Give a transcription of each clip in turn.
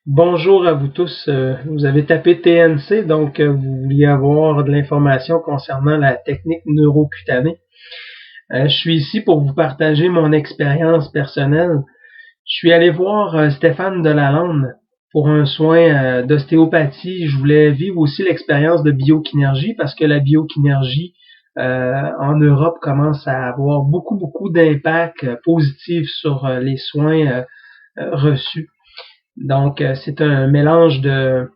Bonjour à vous tous. Vous avez tapé TNC, donc vous vouliez avoir de l'information concernant la technique neurocutanée. Je suis ici pour vous partager mon expérience personnelle. Je suis allé voir Stéphane Delalande pour un soin d'ostéopathie. Je voulais vivre aussi l'expérience de biokinergie parce que la biokinergie en Europe commence à avoir beaucoup d'impact positif sur les soins reçus. Donc, c'est un mélange de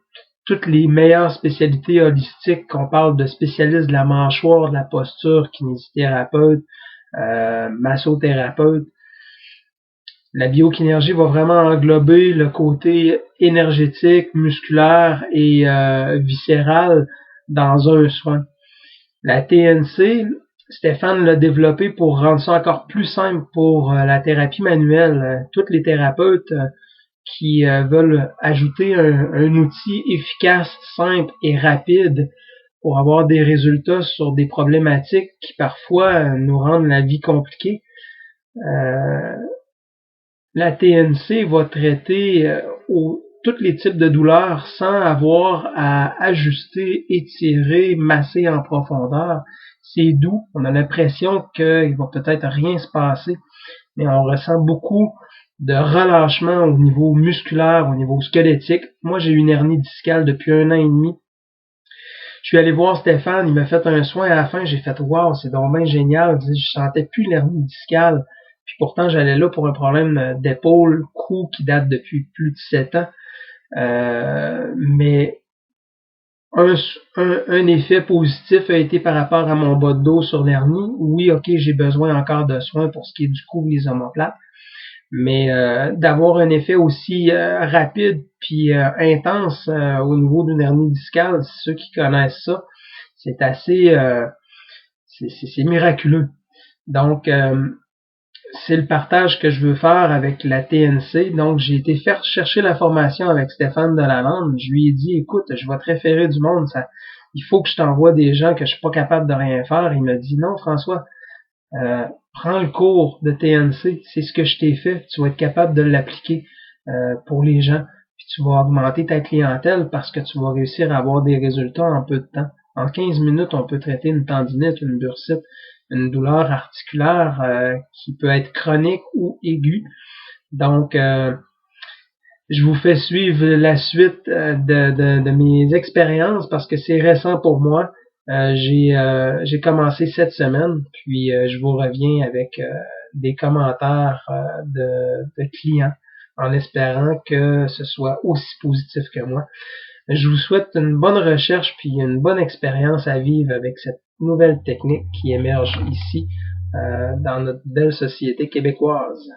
toutes les meilleures spécialités holistiques, qu'on parle de spécialistes de la mâchoire, de la posture, kinésithérapeute, massothérapeute. La biokinergie va vraiment englober le côté énergétique, musculaire et viscéral dans un soin. La TNC, Stéphane l'a développé pour rendre ça encore plus simple pour la thérapie manuelle. Tous les thérapeutes qui veulent ajouter un outil efficace, simple et rapide pour avoir des résultats sur des problématiques qui parfois nous rendent la vie compliquée. La TNC va traiter tous les types de douleurs sans avoir à ajuster, étirer, masser en profondeur. C'est doux, on a l'impression qu'il va peut-être rien se passer, mais on ressent beaucoup de relâchement au niveau musculaire, au niveau squelettique. Moi, j'ai eu une hernie discale depuis 1 an et demi. Je suis allé voir Stéphane, il m'a fait un soin à la fin, j'ai fait wow, c'est donc bien génial. Je sentais plus l'hernie discale. Puis pourtant, j'allais là pour un problème d'épaule, cou qui date depuis plus de 7 ans. Mais un effet positif a été par rapport à mon bas de dos sur l'hernie. Oui, ok, j'ai besoin encore de soins pour ce qui est du cou et les omoplates. Mais d'avoir un effet aussi rapide puis intense au niveau d'une hernie discale, ceux qui connaissent ça, c'est assez c'est miraculeux. Donc c'est le partage que je veux faire avec la TNC. Donc j'ai été faire chercher la formation avec Stéphane Delalande. Je lui ai dit écoute, je vais te référer du monde, il faut que je t'envoie des gens que je suis pas capable de rien faire. Il m'a dit non François, prends le cours de TNC, c'est ce que je t'ai fait, tu vas être capable de l'appliquer pour les gens, puis tu vas augmenter ta clientèle parce que tu vas réussir à avoir des résultats en peu de temps. En 15 minutes, on peut traiter une tendinite, une bursite, une douleur articulaire qui peut être chronique ou aiguë. Donc, je vous fais suivre la suite de mes expériences parce que c'est récent pour moi. J'ai commencé cette semaine, puis je vous reviens avec des commentaires de clients en espérant que ce soit aussi positif que moi. Je vous souhaite une bonne recherche puis une bonne expérience à vivre avec cette nouvelle technique qui émerge ici dans notre belle société québécoise.